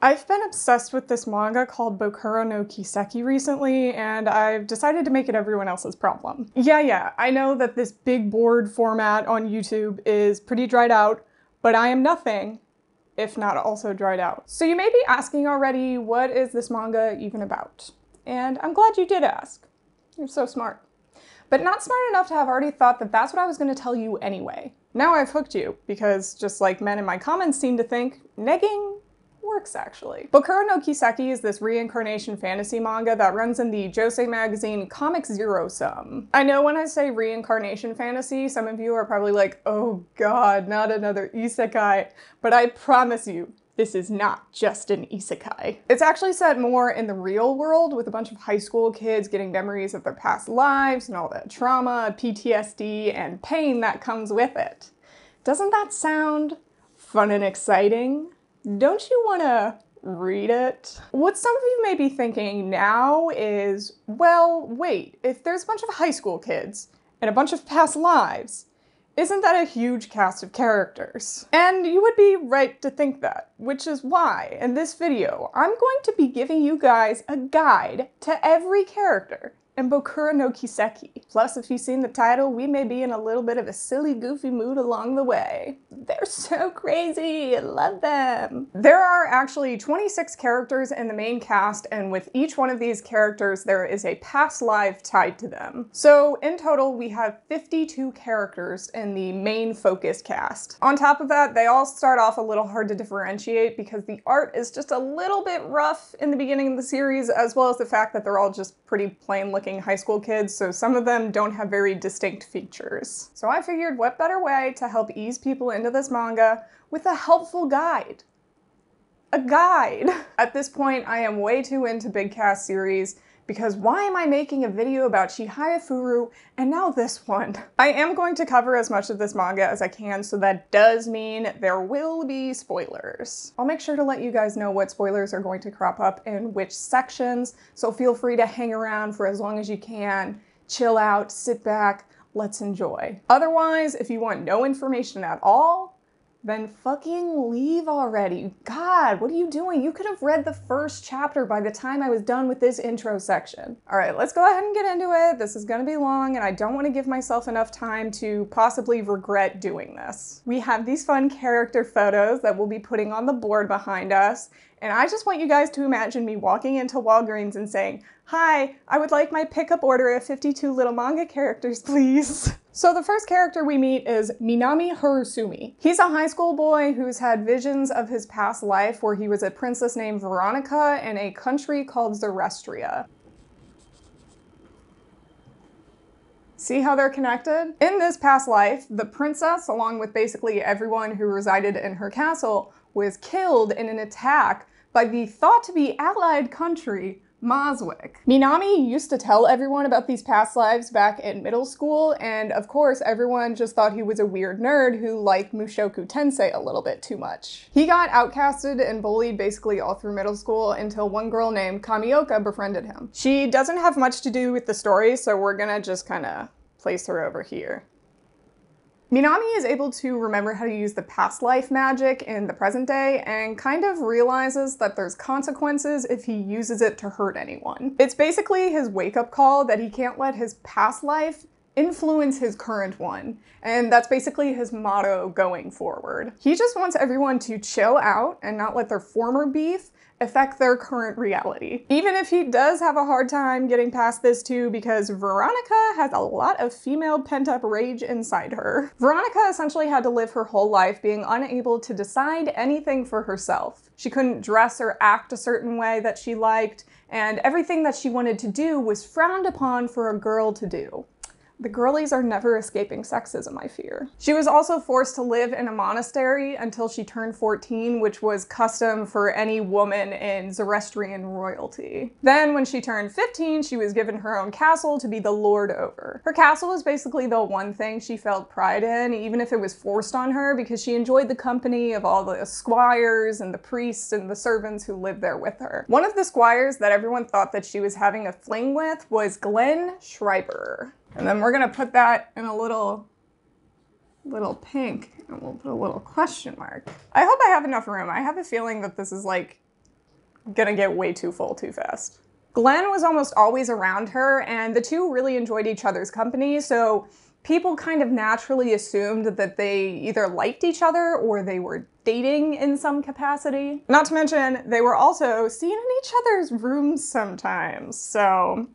I've been obsessed with this manga called Bokura no Kiseki recently, and I've decided to make it everyone else's problem. Yeah, I know that this big board format on YouTube is pretty dried out, but I am nothing if not also dried out. So you may be asking already, what is this manga even about? And I'm glad you did ask. You're so smart. But not smart enough to have already thought that that's what I was going to tell you anyway. Now I've hooked you, because just like men in my comments seem to think, negging works actually. Bokura no Kiseki is this reincarnation fantasy manga that runs in the josei magazine Comic Zero Sum. I know when I say reincarnation fantasy, some of you are probably like, oh god, not another isekai, but I promise you, this is not just an isekai. It's actually set more in the real world with a bunch of high school kids getting memories of their past lives and all that trauma, PTSD, and pain that comes with it. Doesn't that sound fun and exciting? Don't you want to read it? What some of you may be thinking now is, well, wait, if there's a bunch of high school kids and a bunch of past lives, isn't that a huge cast of characters? And you would be right to think that, which is why in this video, I'm going to be giving you guys a guide to every character in Bokura no Kiseki. Plus, if you've seen the title, we may be in a little bit of a silly, goofy mood along the way. They're so crazy, I love them. There are actually 26 characters in the main cast, and with each one of these characters, there is a past life tied to them. So in total, we have 52 characters in the main focus cast. On top of that, they all start off a little hard to differentiate because the art is just a little bit rough in the beginning of the series, as well as the fact that they're all just pretty plain looking high school kids, so some of them don't have very distinct features. So I figured what better way to help ease people into this manga with a helpful guide. A guide! At this point, I am way too into big cast series because why am I making a video about Chihaya Furu and now this one? I am going to cover as much of this manga as I can, so that does mean there will be spoilers. I'll make sure to let you guys know what spoilers are going to crop up in which sections, so feel free to hang around for as long as you can, chill out, sit back, let's enjoy. Otherwise, if you want no information at all, then fucking leave already. God, what are you doing? You could have read the first chapter by the time I was done with this intro section. All right, let's go ahead and get into it. This is gonna be long and I don't want to give myself enough time to possibly regret doing this. We have these fun character photos that we'll be putting on the board behind us. And I just want you guys to imagine me walking into Walgreens and saying, "Hi, I would like my pickup order of 52 little manga characters, please." So the first character we meet is Minami Harusumi. He's a high school boy who's had visions of his past life where he was a princess named Veronica in a country called Zerestria. See how they're connected? In this past life, the princess, along with basically everyone who resided in her castle, was killed in an attack by the thought-to-be allied country, Mazwick. Minami used to tell everyone about these past lives back in middle school, and of course everyone just thought he was a weird nerd who liked Mushoku Tensei a little bit too much. He got outcasted and bullied basically all through middle school until one girl named Kamioka befriended him. She doesn't have much to do with the story, so we're gonna just kinda place her over here. Minami is able to remember how to use the past life magic in the present day and kind of realizes that there's consequences if he uses it to hurt anyone. It's basically his wake-up call that he can't let his past life influence his current one, and that's basically his motto going forward. He just wants everyone to chill out and not let their former beef affect their current reality. Even if he does have a hard time getting past this too, because Veronica has a lot of female pent-up rage inside her. Veronica essentially had to live her whole life being unable to decide anything for herself. She couldn't dress or act a certain way that she liked, and everything that she wanted to do was frowned upon for a girl to do. The girlies are never escaping sexism, I fear. She was also forced to live in a monastery until she turned 14, which was custom for any woman in Zerestrian royalty. Then when she turned 15, she was given her own castle to be the lord over. Her castle was basically the one thing she felt pride in, even if it was forced on her, because she enjoyed the company of all the squires and the priests and the servants who lived there with her. One of the squires that everyone thought that she was having a fling with was Glen Schreiber. And then we're gonna put that in a little pink, and we'll put a little question mark. I hope I have enough room. I have a feeling that this is like gonna get way too full too fast. Glen was almost always around her, and the two really enjoyed each other's company, so people kind of naturally assumed that they either liked each other or they were dating in some capacity. Not to mention, they were also seen in each other's rooms sometimes, so...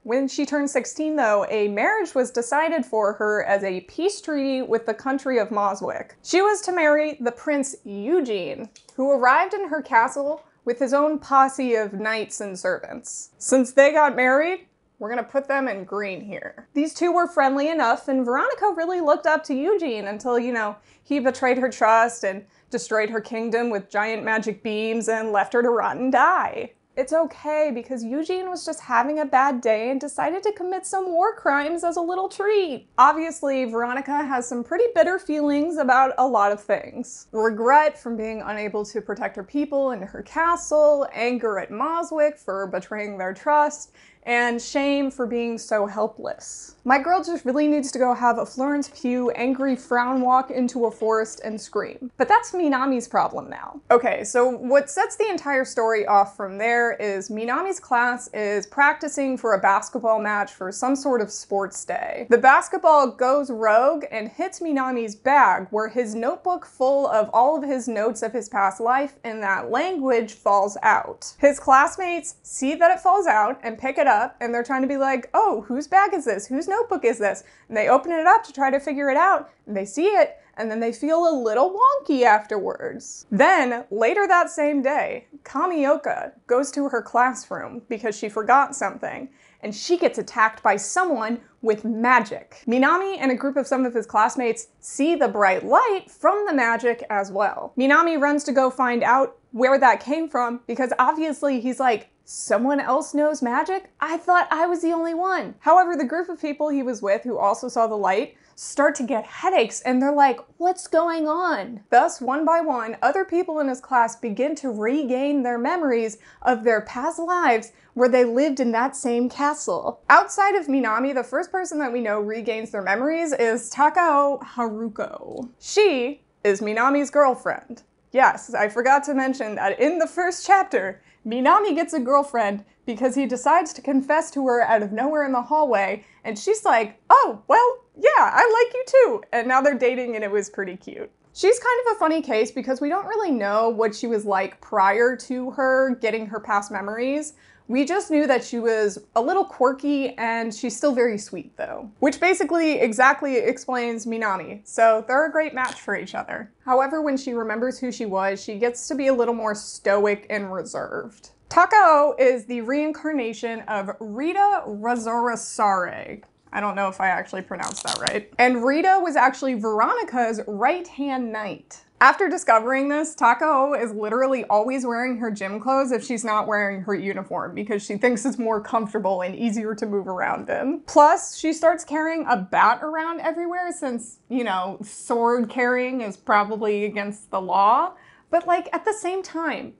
When she turned 16 though, a marriage was decided for her as a peace treaty with the country of Moswick. She was to marry the Prince Eugene, who arrived in her castle with his own posse of knights and servants. Since they got married, we're gonna put them in green here. These two were friendly enough, and Veronica really looked up to Eugene until, you know, he betrayed her trust and destroyed her kingdom with giant magic beams and left her to rot and die. It's okay, because Eugene was just having a bad day and decided to commit some war crimes as a little treat. Obviously, Veronica has some pretty bitter feelings about a lot of things. Regret from being unable to protect her people and her castle, anger at Moswick for betraying their trust, and shame for being so helpless. My girl just really needs to go have a Florence Pugh angry frown walk into a forest and scream. But that's Minami's problem now. Okay, so what sets the entire story off from there is Minami's class is practicing for a basketball match for some sort of sports day. The basketball goes rogue and hits Minami's bag, where his notebook full of all of his notes of his past life in that language falls out. His classmates see that it falls out and pick it up, and they're trying to be like, oh, whose bag is this? Whose notebook is this? And they open it up to try to figure it out, and they see it, and then they feel a little wonky afterwards. Then, later that same day, Kamioka goes to her classroom because she forgot something, and she gets attacked by someone with magic. Minami and a group of some of his classmates see the bright light from the magic as well. Minami runs to go find out where that came from, because obviously he's like, someone else knows magic? I thought I was the only one. However, the group of people he was with who also saw the light start to get headaches, and they're like, what's going on? Thus, one by one, other people in his class begin to regain their memories of their past lives where they lived in that same castle. Outside of Minami, the first person that we know regains their memories is Takao Haruko. She is Minami's girlfriend. Yes, I forgot to mention that in the first chapter, Minami gets a girlfriend because he decides to confess to her out of nowhere in the hallway, and she's like, oh, well, yeah, I like you too. And now they're dating, and it was pretty cute. She's kind of a funny case because we don't really know what she was like prior to her getting her past memories. We just knew that she was a little quirky, and she's still very sweet though. Which basically exactly explains Minami, so they're a great match for each other. However, when she remembers who she was, she gets to be a little more stoic and reserved. Takao is the reincarnation of Rida Razorasare. I don't know if I actually pronounced that right. And Rida was actually Veronica's right-hand knight. After discovering this, Takao is literally always wearing her gym clothes if she's not wearing her uniform, because she thinks it's more comfortable and easier to move around in. Plus, she starts carrying a bat around everywhere since, you know, sword carrying is probably against the law. But like, at the same time,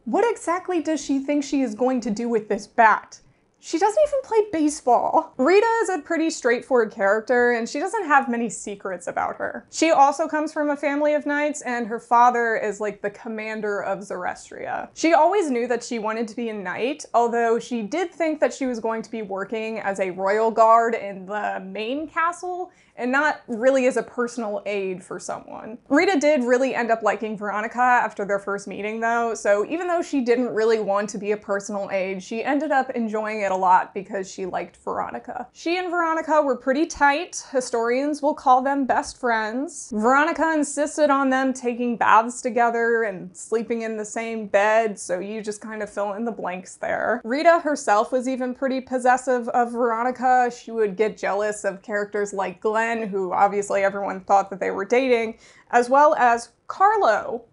what exactly does she think she is going to do with this bat? She doesn't even play baseball. Rida is a pretty straightforward character, and she doesn't have many secrets about her. She also comes from a family of knights, and her father is like the commander of Zerestria. She always knew that she wanted to be a knight, although she did think that she was going to be working as a royal guard in the main castle, and not really as a personal aid for someone. Rida did really end up liking Veronica after their first meeting though, so even though she didn't really want to be a personal aid, she ended up enjoying it a lot because she liked Veronica. She and Veronica were pretty tight. Historians will call them best friends. Veronica insisted on them taking baths together and sleeping in the same bed, so you just kind of fill in the blanks there. Rida herself was even pretty possessive of Veronica. She would get jealous of characters like Glen, who obviously everyone thought that they were dating, as well as Carlo,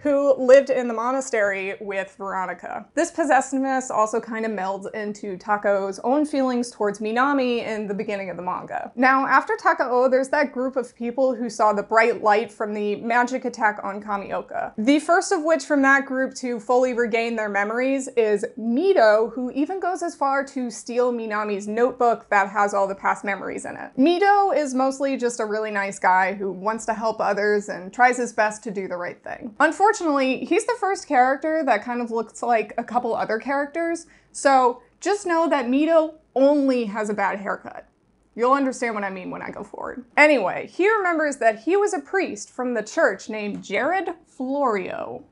who lived in the monastery with Veronica. This possessiveness also kind of melds into Takao's own feelings towards Minami in the beginning of the manga. Now, after Takao, there's that group of people who saw the bright light from the magic attack on Kamioka. The first of which from that group to fully regain their memories is Midou, who even goes as far to steal Minami's notebook that has all the past memories in it. Midou is mostly just a really nice guy who wants to help others and tries his best to do the right thing. Unfortunately, Unfortunately, he's the first character that kind of looks like a couple other characters, so just know that Midou only has a bad haircut. You'll understand what I mean when I go forward. Anyway, he remembers that he was a priest from the church named Jared Florio.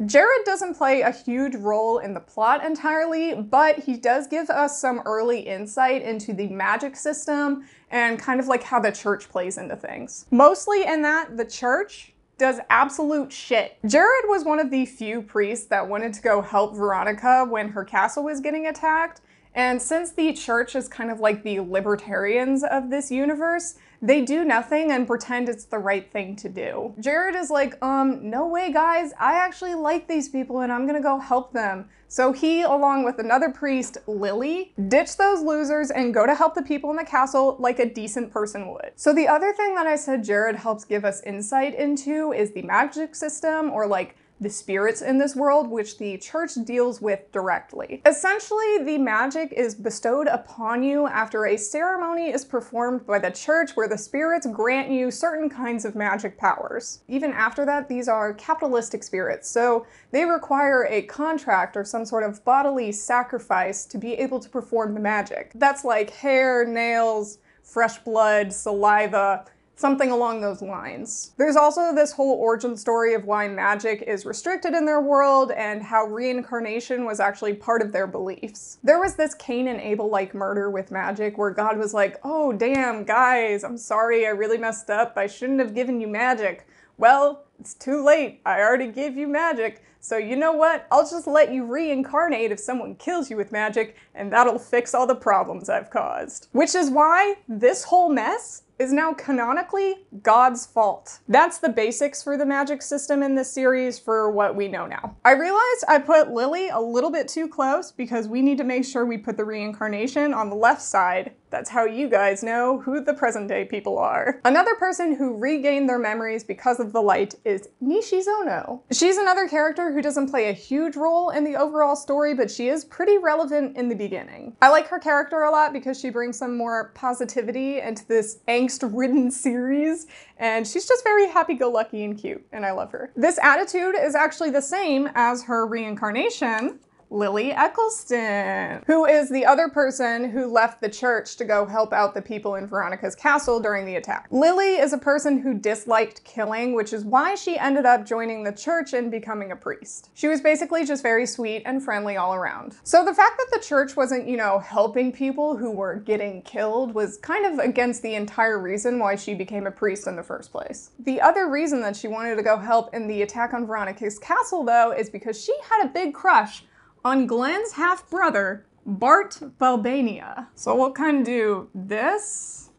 Jared doesn't play a huge role in the plot entirely, but he does give us some early insight into the magic system and kind of like how the church plays into things. Mostly in that the church does absolute shit. Jared was one of the few priests that wanted to go help Veronica when her castle was getting attacked, and since the church is kind of like the libertarians of this universe, they do nothing and pretend it's the right thing to do. Jared is like, no way guys, I actually like these people and I'm gonna go help them. So he, along with another priest, Lili, ditch those losers and go to help the people in the castle like a decent person would. So the other thing that I said Jared helps give us insight into is the magic system, or like the spirits in this world, which the church deals with directly. Essentially, the magic is bestowed upon you after a ceremony is performed by the church where the spirits grant you certain kinds of magic powers. Even after that, these are capitalistic spirits, so they require a contract or some sort of bodily sacrifice to be able to perform the magic. That's like hair, nails, fresh blood, saliva, something along those lines. There's also this whole origin story of why magic is restricted in their world and how reincarnation was actually part of their beliefs. There was this Cain and Abel-like murder with magic where God was like, oh damn guys, I'm sorry, I really messed up, I shouldn't have given you magic. Well, it's too late, I already gave you magic. So you know what? I'll just let you reincarnate if someone kills you with magic, and that'll fix all the problems I've caused. Which is why this whole mess is now canonically God's fault. That's the basics for the magic system in this series for what we know now. I realized I put Lili a little bit too close because we need to make sure we put the reincarnation on the left side. That's how you guys know who the present day people are. Another person who regained their memories because of the light is Nishizono. She's another character who doesn't play a huge role in the overall story, but she is pretty relevant in the beginning. I like her character a lot because she brings some more positivity into this angst-ridden series, and she's just very happy-go-lucky and cute, and I love her. This attitude is actually the same as her reincarnation, Lily Eccleston, who is the other person who left the church to go help out the people in Veronica's castle during the attack. Lily is a person who disliked killing, which is why she ended up joining the church and becoming a priest. She was basically just very sweet and friendly all around. So the fact that the church wasn't, you know, helping people who were getting killed was kind of against the entire reason why she became a priest in the first place. The other reason that she wanted to go help in the attack on Veronica's castle, though, is because she had a big crush on Glen's half-brother, Bart Balbania. So we'll kind of do this,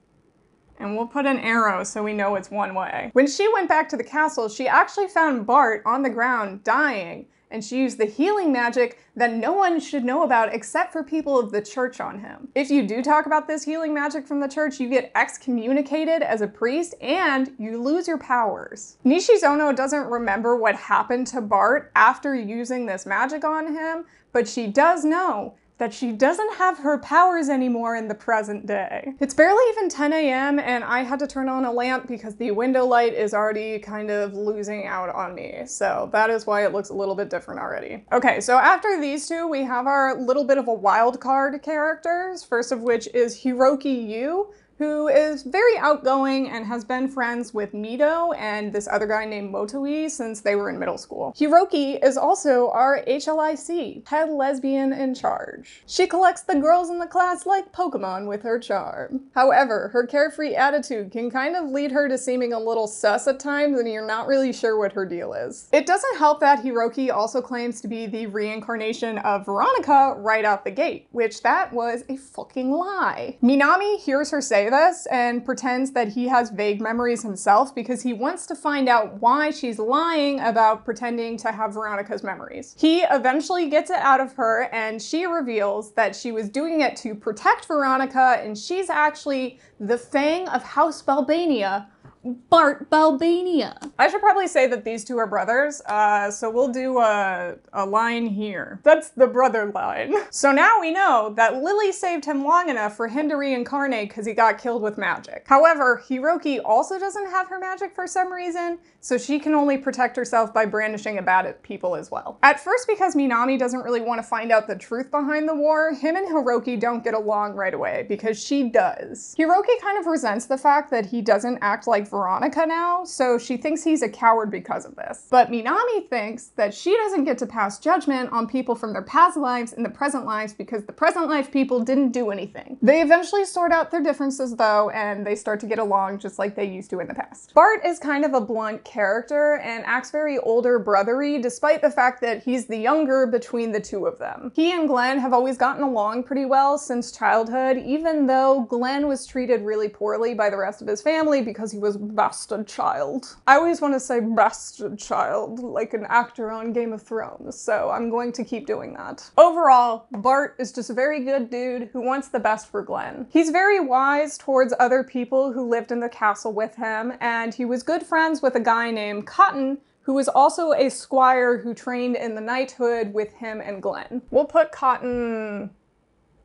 and we'll put an arrow so we know it's one way. When she went back to the castle, she actually found Bart on the ground dying, and she used the healing magic that no one should know about except for people of the church on him. If you do talk about this healing magic from the church, you get excommunicated as a priest and you lose your powers. Nishizono doesn't remember what happened to Bart after using this magic on him, but she does know that she doesn't have her powers anymore in the present day. It's barely even 10 a.m. and I had to turn on a lamp because the window light is already kind of losing out on me. So that is why it looks a little bit different already. Okay, so after these two, we have our little bit of a wild card characters, first of which is Hiroki, who is very outgoing and has been friends with Midou and this other guy named Motoi since they were in middle school. Hiroki is also our HLIC, head lesbian in charge. She collects the girls in the class like Pokemon with her charm. However, her carefree attitude can kind of lead her to seeming a little sus at times and you're not really sure what her deal is. It doesn't help that Hiroki also claims to be the reincarnation of Veronica right out the gate, which that was a fucking lie. Minami hears her say this and pretends that he has vague memories himself because he wants to find out why she's lying about pretending to have Veronica's memories. He eventually gets it out of her and she reveals that she was doing it to protect Veronica and she's actually the Fang of House Balbania Bart Balbania. I should probably say that these two are brothers, so we'll do a line here. That's the brother line. So now we know that Lili saved him long enough for him to reincarnate because he got killed with magic. However, Hiroki also doesn't have her magic for some reason, so she can only protect herself by brandishing a bat at people as well. At first, because Minami doesn't really want to find out the truth behind the war, him and Hiroki don't get along right away, because she does. Hiroki kind of resents the fact that he doesn't act like Veronica now, so she thinks he's a coward because of this. But Minami thinks that she doesn't get to pass judgment on people from their past lives and the present lives because the present life people didn't do anything. They eventually sort out their differences though, and they start to get along just like they used to in the past. Bart is kind of a blunt character and acts very older brothery despite the fact that he's the younger between the two of them. He and Glen have always gotten along pretty well since childhood, even though Glen was treated really poorly by the rest of his family because he was bastard child. I always want to say bastard child like an actor on Game of Thrones, so I'm going to keep doing that. Overall, Bart is just a very good dude who wants the best for Glen. He's very wise towards other people who lived in the castle with him, and he was good friends with a guy named Cotton, who was also a squire who trained in the knighthood with him and Glen. We'll put Cotton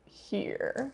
here.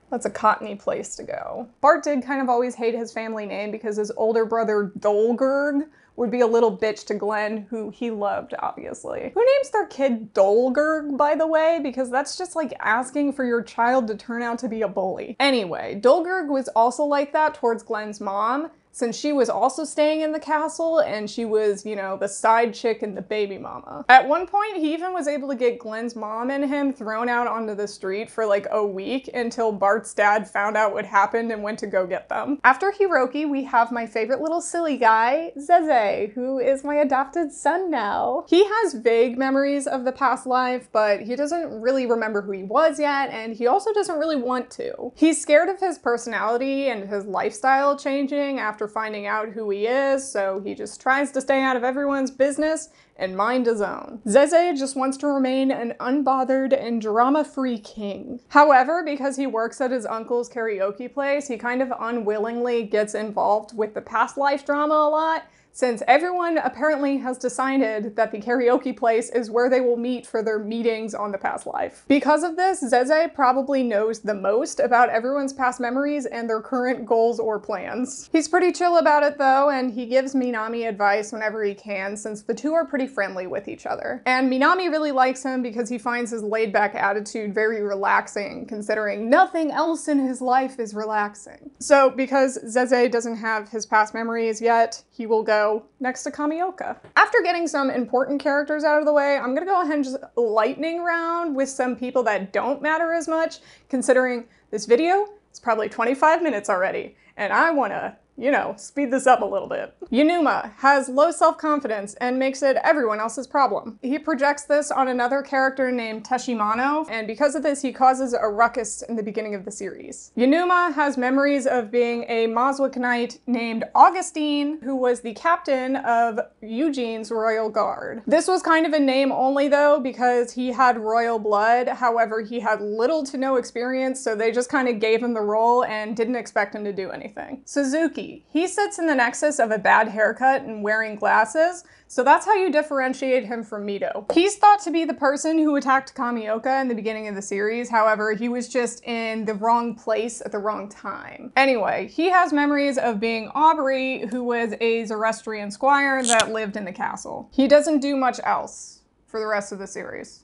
That's a cottony place to go. Bart did kind of always hate his family name because his older brother Dolgurg would be a little bitch to Glen, who he loved, obviously. Who names their kid Dolgurg, by the way? Because that's just like asking for your child to turn out to be a bully. Anyway, Dolgurg was also like that towards Glen's mom, since she was also staying in the castle and she was, you know, the side chick and the baby mama. At one point, he even was able to get Glen's mom and him thrown out onto the street for like a week until Bart's dad found out what happened and went to go get them. After Hiroki, we have my favorite little silly guy, Zeze, who is my adopted son now. He has vague memories of the past life, but he doesn't really remember who he was yet, and he also doesn't really want to. He's scared of his personality and his lifestyle changing after finding out who he is, so he just tries to stay out of everyone's business and mind his own. Zeze just wants to remain an unbothered and drama-free king. However, because he works at his uncle's karaoke place, he kind of unwillingly gets involved with the past life drama a lot, since everyone apparently has decided that the karaoke place is where they will meet for their meetings on the past life. Because of this, Zeze probably knows the most about everyone's past memories and their current goals or plans. He's pretty chill about it though, and he gives Minami advice whenever he can, since the two are pretty friendly with each other. And Minami really likes him because he finds his laid-back attitude very relaxing, considering nothing else in his life is relaxing. So because Zeze doesn't have his past memories yet, he will go next to Kamioka. After getting some important characters out of the way, I'm gonna go ahead and just lightning round with some people that don't matter as much, considering this video is probably 25 minutes already, and I wanna, you know, speed this up a little bit. Yunuma has low self-confidence and makes it everyone else's problem. He projects this on another character named Teshimano, and because of this, he causes a ruckus in the beginning of the series. Yunuma has memories of being a Moswick knight named Augustine, who was the captain of Eugene's royal guard. This was kind of a name only though, because he had royal blood. However, he had little to no experience, so they just kind of gave him the role and didn't expect him to do anything. Suzuki. He sits in the nexus of a bad haircut and wearing glasses, so that's how you differentiate him from Midou. He's thought to be the person who attacked Kamioka in the beginning of the series, however, he was just in the wrong place at the wrong time. Anyway, he has memories of being Aubrey, who was a Zoroastrian squire that lived in the castle. He doesn't do much else for the rest of the series.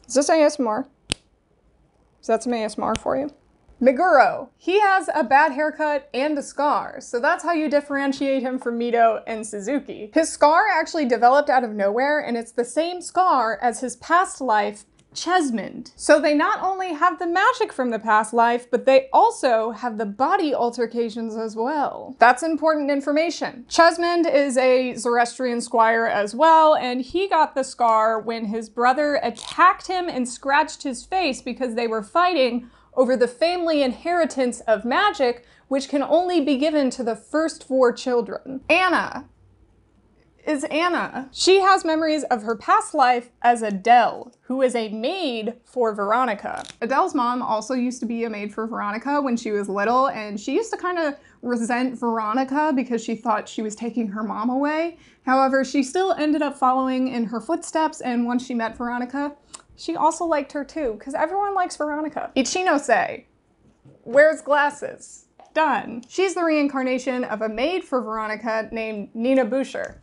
Is this ASMR? Is that some ASMR for you? Meguro. He has a bad haircut and a scar, so that's how you differentiate him from Midou and Suzuki. His scar actually developed out of nowhere, and it's the same scar as his past life, Chesmond. So they not only have the magic from the past life, but they also have the body altercations as well. That's important information. Chesmond is a Zoroastrian squire as well, and he got the scar when his brother attacked him and scratched his face because they were fighting over the family inheritance of magic, which can only be given to the first 4 children. Anna is Anna. She has memories of her past life as Adele, who is a maid for Veronica. Adele's mom also used to be a maid for Veronica when she was little, and she used to kind of resent Veronica because she thought she was taking her mom away. However, she still ended up following in her footsteps, and once she met Veronica, she also liked her too, because everyone likes Veronica. Ichinose wears glasses. Done. She's the reincarnation of a maid for Veronica named Nina Boucher.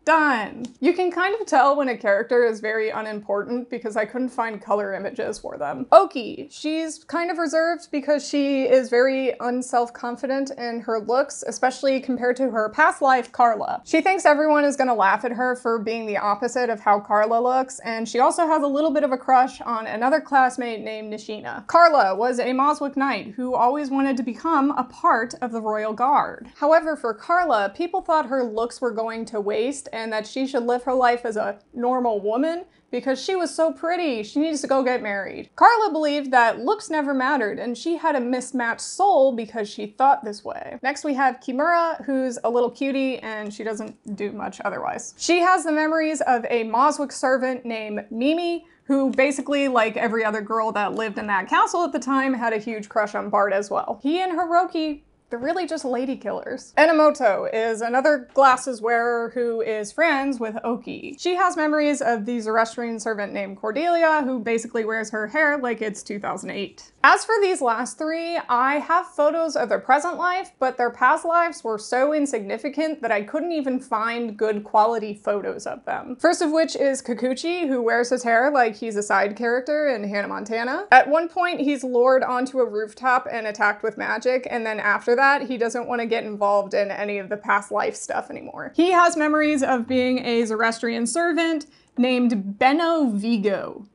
Done. You can kind of tell when a character is very unimportant because I couldn't find color images for them. Oki. She's kind of reserved because she is very unself-confident in her looks, especially compared to her past life, Carla. She thinks everyone is gonna laugh at her for being the opposite of how Carla looks, and she also has a little bit of a crush on another classmate named Nishina. Carla was a Moswick knight who always wanted to become a part of the royal guard. However, for Carla, people thought her looks were going to waste and that she should live her life as a normal woman because she was so pretty, she needs to go get married. Carla believed that looks never mattered, and she had a mismatched soul because she thought this way. Next we have Kimura, who's a little cutie, and she doesn't do much otherwise. She has the memories of a Moswick servant named Mimi, who basically, like every other girl that lived in that castle at the time, had a huge crush on Bart as well. He and Hiroki, they're really just lady killers. Enomoto is another glasses wearer who is friends with Oki. She has memories of the Zoroastrian servant named Cordelia, who basically wears her hair like it's 2008. As for these last three, I have photos of their present life, but their past lives were so insignificant that I couldn't even find good quality photos of them. First of which is Kikuchi, who wears his hair like he's a side character in Hannah Montana. At one point, he's lured onto a rooftop and attacked with magic, and then after that, he doesn't want to get involved in any of the past life stuff anymore. He has memories of being a Zoroastrian servant named Bino Vigo.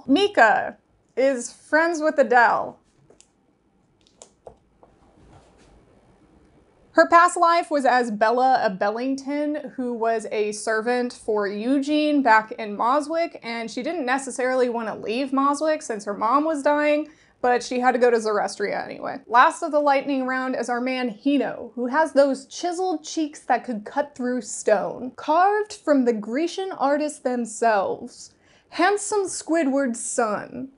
Mika is friends with Adele. Her past life was as Bella of Bellington, who was a servant for Eugene back in Moswick, and she didn't necessarily want to leave Moswick since her mom was dying, but she had to go to Zoroastria anyway. Last of the lightning round is our man Hino, who has those chiseled cheeks that could cut through stone. Carved from the Grecian artists themselves. Handsome Squidward's son.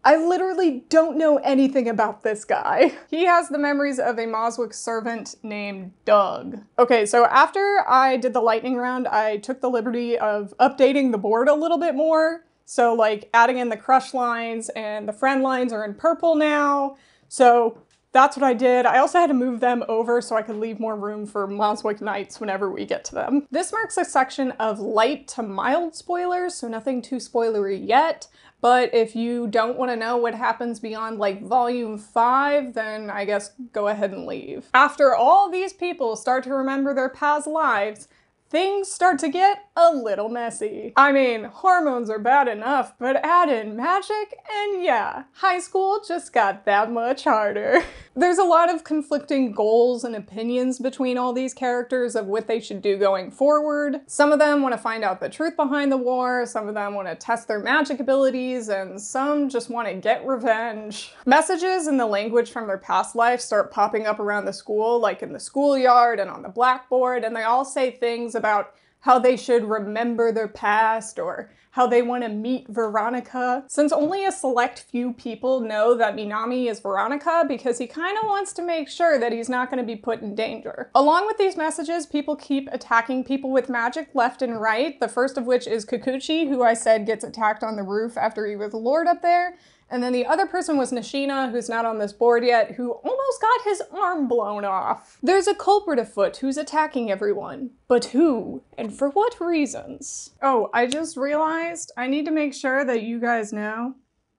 I literally don't know anything about this guy. He has the memories of a Moswick servant named Doug. Okay, so after I did the lightning round, I took the liberty of updating the board a little bit more. So like adding in the crush lines, and the friend lines are in purple now. So that's what I did. I also had to move them over so I could leave more room for Moswick Knights whenever we get to them. This marks a section of light to mild spoilers, so nothing too spoilery yet. But if you don't want to know what happens beyond like volume 5, then I guess go ahead and leave. After all these people start to remember their past lives, things start to get a little messy. I mean, hormones are bad enough, but add in magic, and yeah, high school just got that much harder. There's a lot of conflicting goals and opinions between all these characters of what they should do going forward. Some of them want to find out the truth behind the war, some of them want to test their magic abilities, and some just want to get revenge. Messages in the language from their past life start popping up around the school, like in the schoolyard and on the blackboard, and they all say things about how they should remember their past or how they want to meet Veronica. Since only a select few people know that Minami is Veronica because he kind of wants to make sure that he's not going to be put in danger. Along with these messages, people keep attacking people with magic left and right, the first of which is Kikuchi, who I said gets attacked on the roof after he was lured up there. And then the other person was Nishina, who's not on this board yet, who almost got his arm blown off. There's a culprit afoot who's attacking everyone. But who? And for what reasons? Oh, I just realized I need to make sure that you guys know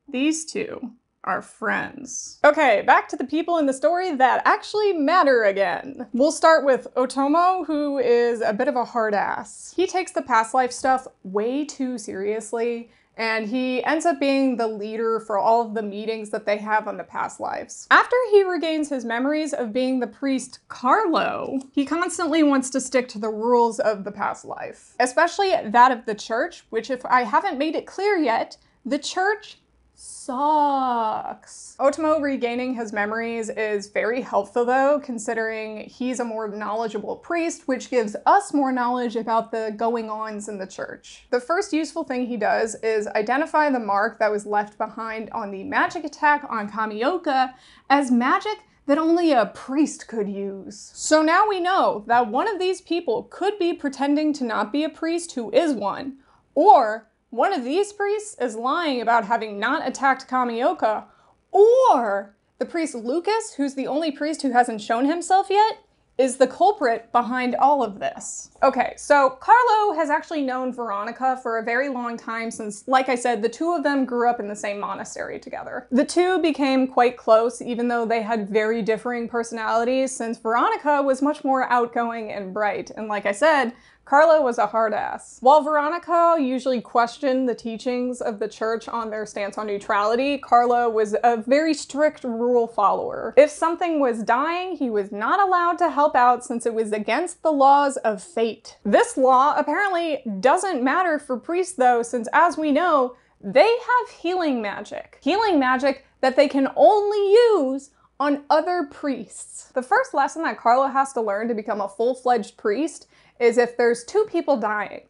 these two are friends. Okay, back to the people in the story that actually matter again. We'll start with Ootomo, who is a bit of a hard ass. He takes the past life stuff way too seriously, and he ends up being the leader for all of the meetings that they have on the past lives. After he regains his memories of being the priest Carlo, he constantly wants to stick to the rules of the past life, especially that of the church, which if I haven't made it clear yet, the church sucks. Ootomo regaining his memories is very helpful though, considering he's a more knowledgeable priest, which gives us more knowledge about the going-ons in the church. The first useful thing he does is identify the mark that was left behind on the magic attack on Kamioka as magic that only a priest could use. So now we know that one of these people could be pretending to not be a priest who is one, or one of these priests is lying about having not attacked Kamioka, or the priest Lucas, who's the only priest who hasn't shown himself yet, is the culprit behind all of this. Okay, so Carlo has actually known Veronica for a very long time since, like I said, the two of them grew up in the same monastery together. The two became quite close, even though they had very differing personalities, since Veronica was much more outgoing and bright, and like I said, Carlo was a hard ass. While Veronica usually questioned the teachings of the church on their stance on neutrality, Carlo was a very strict rule follower. If something was dying, he was not allowed to help out since it was against the laws of fate. This law apparently doesn't matter for priests though, since as we know, they have healing magic. Healing magic that they can only use on other priests. The first lesson that Carlo has to learn to become a full-fledged priest is if there's two people dying,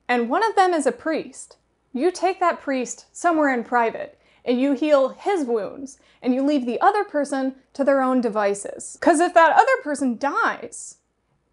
and one of them is a priest, you take that priest somewhere in private, and you heal his wounds, and you leave the other person to their own devices. Because if that other person dies,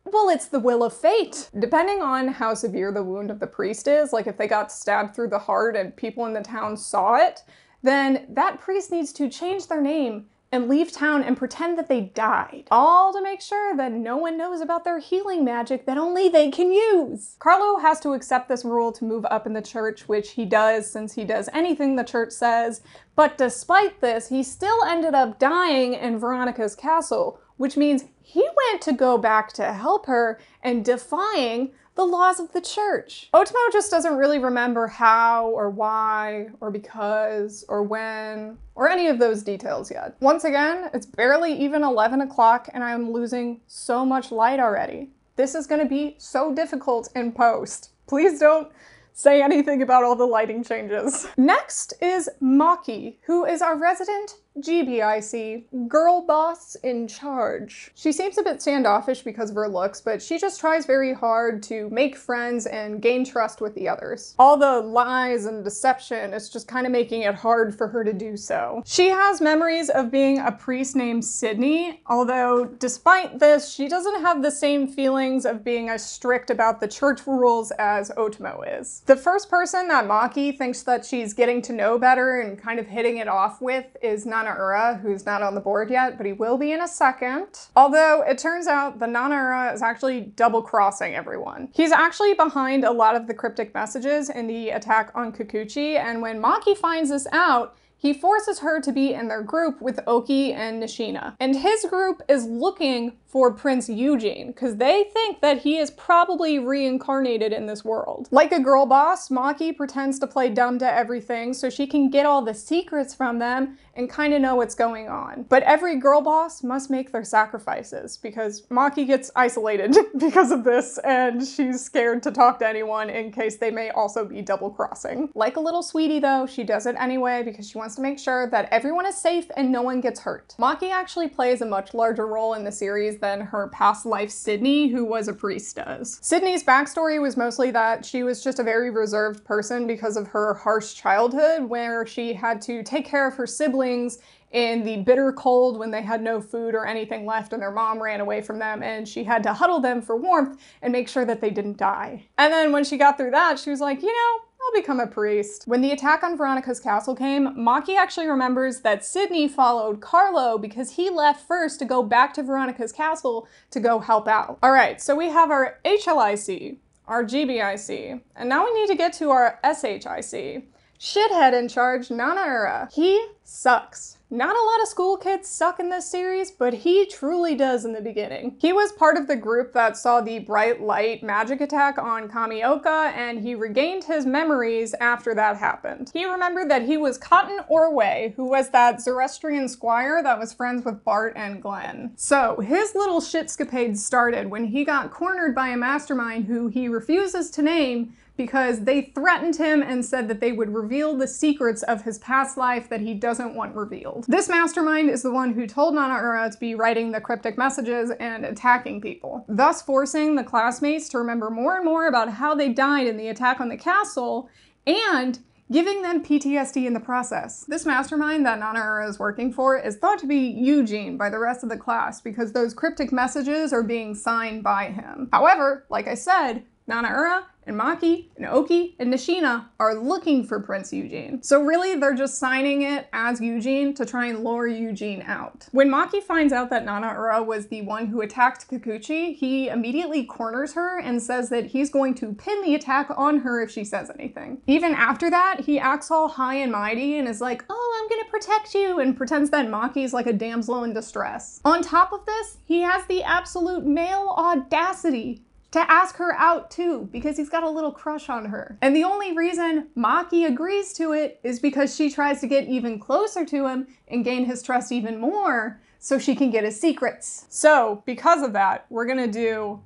well, it's the will of fate. Depending on how severe the wound of the priest is, like if they got stabbed through the heart and people in the town saw it, then that priest needs to change their name and leave town and pretend that they died. All to make sure that no one knows about their healing magic that only they can use. Carlo has to accept this rule to move up in the church, which he does since he does anything the church says, but despite this, he still ended up dying in Veronica's castle, which means he went to go back to help her and defying the laws of the church. Ootomo just doesn't really remember how or why or because or when or any of those details yet. Once again, it's barely even 11 o'clock and I'm losing so much light already. This is gonna be so difficult in post. Please don't say anything about all the lighting changes. Next is Maki, who is our resident GBIC, girl boss in charge. She seems a bit standoffish because of her looks, but she just tries very hard to make friends and gain trust with the others. All the lies and deception is just kind of making it hard for her to do so. She has memories of being a priest named Sydney, although despite this, she doesn't have the same feelings of being as strict about the church rules as Ootomo is. The first person that Maki thinks that she's getting to know better and kind of hitting it off with is Nanaura, who's not on the board yet, but he will be in a second. Although it turns out the Nanaura is actually double-crossing everyone. He's actually behind a lot of the cryptic messages in the attack on Kikuchi, and when Maki finds this out, he forces her to be in their group with Oki and Nishina. And his group is looking for Prince Eugene, because they think that he is probably reincarnated in this world. Like a girl boss, Maki pretends to play dumb to everything so she can get all the secrets from them and kind of know what's going on. But every girl boss must make their sacrifices, because Maki gets isolated because of this, and she's scared to talk to anyone in case they may also be double-crossing. Like a little sweetie though, she does it anyway because she wants to make sure that everyone is safe and no one gets hurt. Maki actually plays a much larger role in the series than her past life Sydney, who was a priest, does. Sydney's backstory was mostly that she was just a very reserved person because of her harsh childhood, where she had to take care of her siblings in the bitter cold when they had no food or anything left and their mom ran away from them, and she had to huddle them for warmth and make sure that they didn't die. And then when she got through that, she was like, you know, I'll become a priest. When the attack on Veronica's castle came, Maki actually remembers that Sydney followed Carlo because he left first to go back to Veronica's castle to go help out. All right, so we have our HLIC, our GBIC, and now we need to get to our SHIC. Shithead in charge, Nanaura. He sucks. Not a lot of school kids suck in this series, but he truly does in the beginning. He was part of the group that saw the bright light magic attack on Kamioka, and he regained his memories after that happened. He remembered that he was Cotton Orway, who was that Zoroastrian squire that was friends with Bart and Glen. So his little shitscapade started when he got cornered by a mastermind who he refuses to name because they threatened him and said that they would reveal the secrets of his past life that he doesn't want revealed. This mastermind is the one who told Nanaura to be writing the cryptic messages and attacking people, thus forcing the classmates to remember more and more about how they died in the attack on the castle, and giving them PTSD in the process. This mastermind that Nanaura is working for is thought to be Eugene by the rest of the class because those cryptic messages are being signed by him. However, like I said, Nanaura and Maki and Oki and Nishina are looking for Prince Eugene. So really, they're just signing it as Eugene to try and lure Eugene out. When Maki finds out that Nanaura was the one who attacked Kikuchi, he immediately corners her and says that he's going to pin the attack on her if she says anything. Even after that, he acts all high and mighty and is like, oh, I'm gonna protect you, and pretends that Maki's like a damsel in distress. On top of this, he has the absolute male audacity to ask her out too, because he's got a little crush on her. And the only reason Maki agrees to it is because she tries to get even closer to him and gain his trust even more so she can get his secrets. So because of that, we're gonna do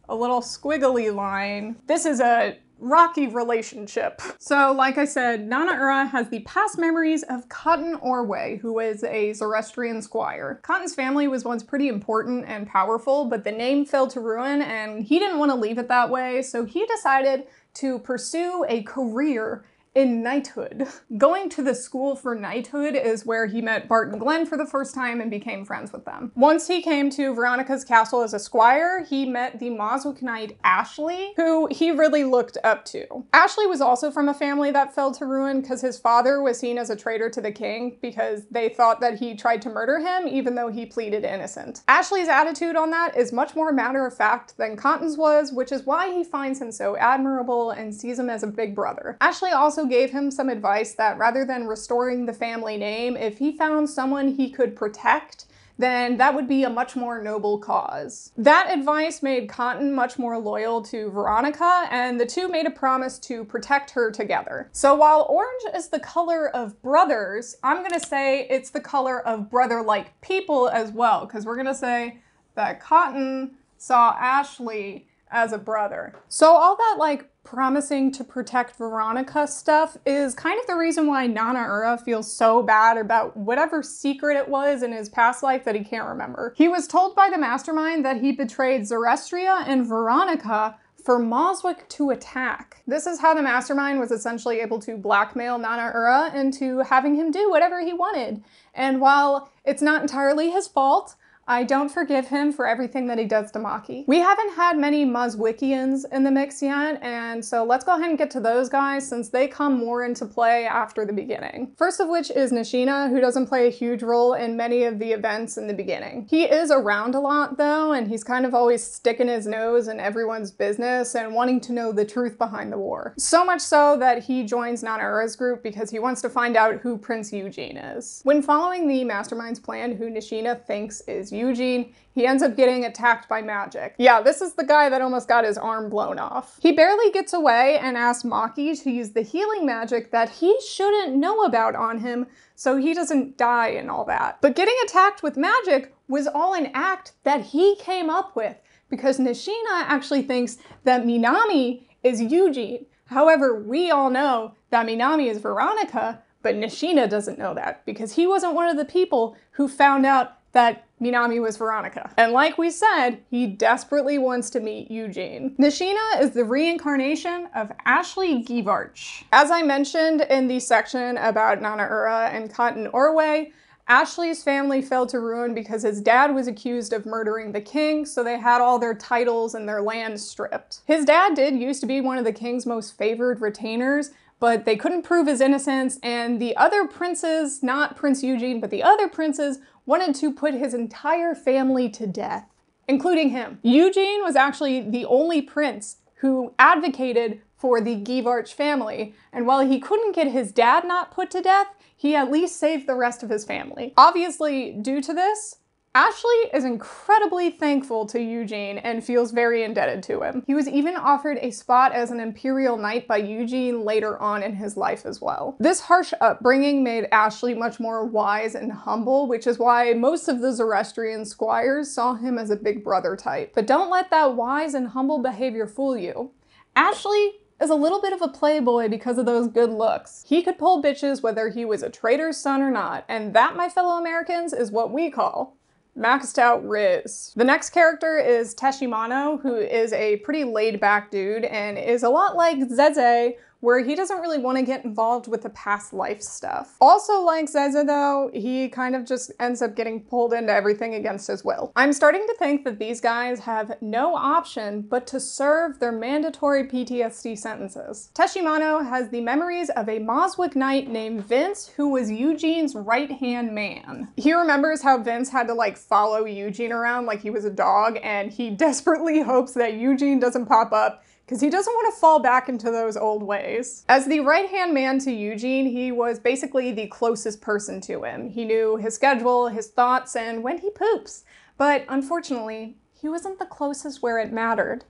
a little squiggly line. This is a rocky relationship. So like I said, Nanaura has the past memories of Cotton Orway, who is a Zoroastrian squire. Cotton's family was once pretty important and powerful, but the name fell to ruin and he didn't want to leave it that way, so he decided to pursue a career in knighthood. Going to the school for knighthood is where he met Bart and Glen for the first time and became friends with them. Once he came to Veronica's castle as a squire, he met the Moswick knight Ashley, who he really looked up to. Ashley was also from a family that fell to ruin because his father was seen as a traitor to the king because they thought that he tried to murder him even though he pleaded innocent. Ashley's attitude on that is much more matter of fact than Cotton's was, which is why he finds him so admirable and sees him as a big brother. Ashley also gave him some advice that rather than restoring the family name, if he found someone he could protect, then that would be a much more noble cause. That advice made Cotton much more loyal to Veronica, and the two made a promise to protect her together. So while orange is the color of brothers, I'm gonna say it's the color of brother-like people as well, because we're gonna say that Cotton saw Ashley as a brother. So all that like promising to protect Veronica stuff is kind of the reason why Nanaura feels so bad about whatever secret it was in his past life that he can't remember. He was told by the mastermind that he betrayed Zoroastria and Veronica for Moswick to attack. This is how the mastermind was essentially able to blackmail Nanaura into having him do whatever he wanted. And while it's not entirely his fault, I don't forgive him for everything that he does to Maki. We haven't had many Moswickians in the mix yet, and so let's go ahead and get to those guys since they come more into play after the beginning. First of which is Nishina, who doesn't play a huge role in many of the events in the beginning. He is around a lot though, and he's kind of always sticking his nose in everyone's business and wanting to know the truth behind the war. So much so that he joins Nanaura's group because he wants to find out who Prince Eugene is. When following the mastermind's plan, who Nishina thinks is Eugene, he ends up getting attacked by magic. Yeah, this is the guy that almost got his arm blown off. He barely gets away and asks Maki to use the healing magic that he shouldn't know about on him so he doesn't die and all that. But getting attacked with magic was all an act that he came up with because Nishina actually thinks that Minami is Eugene. However, we all know that Minami is Veronica, but Nishina doesn't know that because he wasn't one of the people who found out that Minami was Veronica. And like we said, he desperately wants to meet Eugene. Nishina is the reincarnation of Ashley Givarch. As I mentioned in the section about Nanaura and Cotton Orway, Ashley's family fell to ruin because his dad was accused of murdering the king, so they had all their titles and their land stripped. His dad did used to be one of the king's most favored retainers, but they couldn't prove his innocence, and the other princes, not Prince Eugene, but the other princes, wanted to put his entire family to death, including him. Eugene was actually the only prince who advocated for the Givarch family, and while he couldn't get his dad not put to death, he at least saved the rest of his family. Obviously, due to this, Ashley is incredibly thankful to Eugene and feels very indebted to him. He was even offered a spot as an imperial knight by Eugene later on in his life as well. This harsh upbringing made Ashley much more wise and humble, which is why most of the Zoroastrian squires saw him as a big brother type. But don't let that wise and humble behavior fool you. Ashley is a little bit of a playboy because of those good looks. He could pull bitches whether he was a trader's son or not, and that, my fellow Americans, is what we call maxed out Riz. The next character is Teshimano, who is a pretty laid back dude and is a lot like Zeze, where he doesn't really want to get involved with the past life stuff. Also like Zeze though, he kind of just ends up getting pulled into everything against his will. I'm starting to think that these guys have no option but to serve their mandatory PTSD sentences. Teshimano has the memories of a Moswick knight named Vince, who was Eugene's right-hand man. He remembers how Vince had to like follow Eugene around like he was a dog, and he desperately hopes that Eugene doesn't pop up because he doesn't want to fall back into those old ways. As the right-hand man to Eugene, he was basically the closest person to him. He knew his schedule, his thoughts, and when he poops. But unfortunately, he wasn't the closest where it mattered.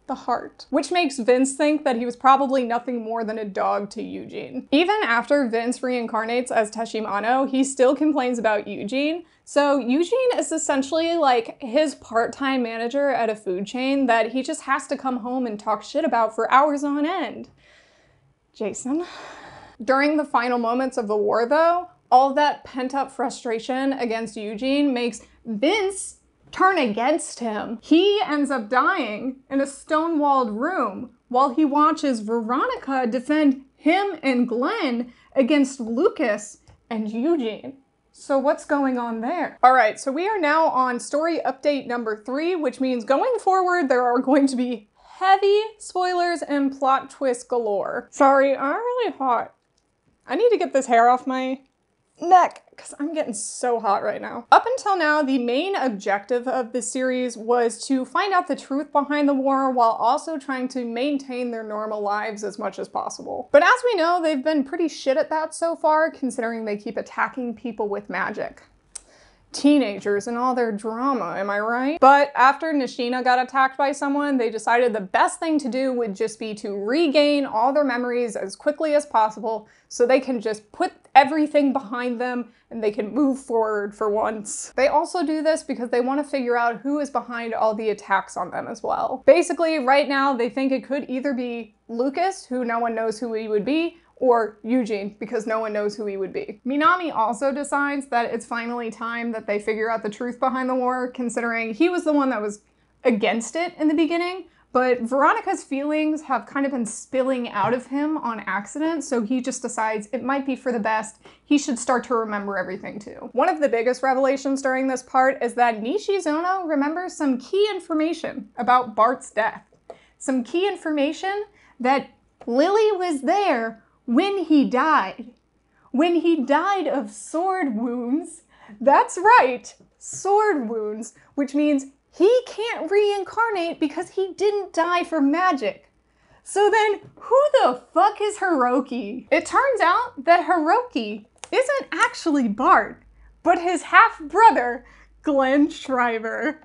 The heart. Which makes Vince think that he was probably nothing more than a dog to Eugene. Even after Vince reincarnates as Teshimano, he still complains about Eugene. So Eugene is essentially like his part-time manager at a food chain that he just has to come home and talk shit about for hours on end. Jason. During the final moments of the war though, all that pent-up frustration against Eugene makes Vince turn against him. He ends up dying in a stone-walled room while he watches Veronica defend him and Glen against Lucas and Eugene. So what's going on there? All right, so we are now on story update number 3, which means going forward, there are going to be heavy spoilers and plot twists galore. Sorry, I'm really hot. I need to get this hair off my neck because I'm getting so hot right now. Up until now, the main objective of this series was to find out the truth behind the war while also trying to maintain their normal lives as much as possible. But as we know, they've been pretty shit at that so far, considering they keep attacking people with magic. Teenagers and all their drama, am I right? But after Nishina got attacked by someone, they decided the best thing to do would just be to regain all their memories as quickly as possible so they can just put everything behind them and they can move forward for once. They also do this because they want to figure out who is behind all the attacks on them as well. Basically, right now, they think it could either be Lucas, who no one knows who he would be, or Eugene, because no one knows who he would be. Minami also decides that it's finally time that they figure out the truth behind the war, considering he was the one that was against it in the beginning, but Veronica's feelings have kind of been spilling out of him on accident, so he just decides it might be for the best. He should start to remember everything too. One of the biggest revelations during this part is that Nishizono remembers some key information about Bart's death. Some key information that Lili was there when he died. When he died of sword wounds. That's right, sword wounds, which means he can't reincarnate because he didn't die for magic. So then, who the fuck is Hiroki? It turns out that Hiroki isn't actually Bart, but his half-brother, Glen Shriver.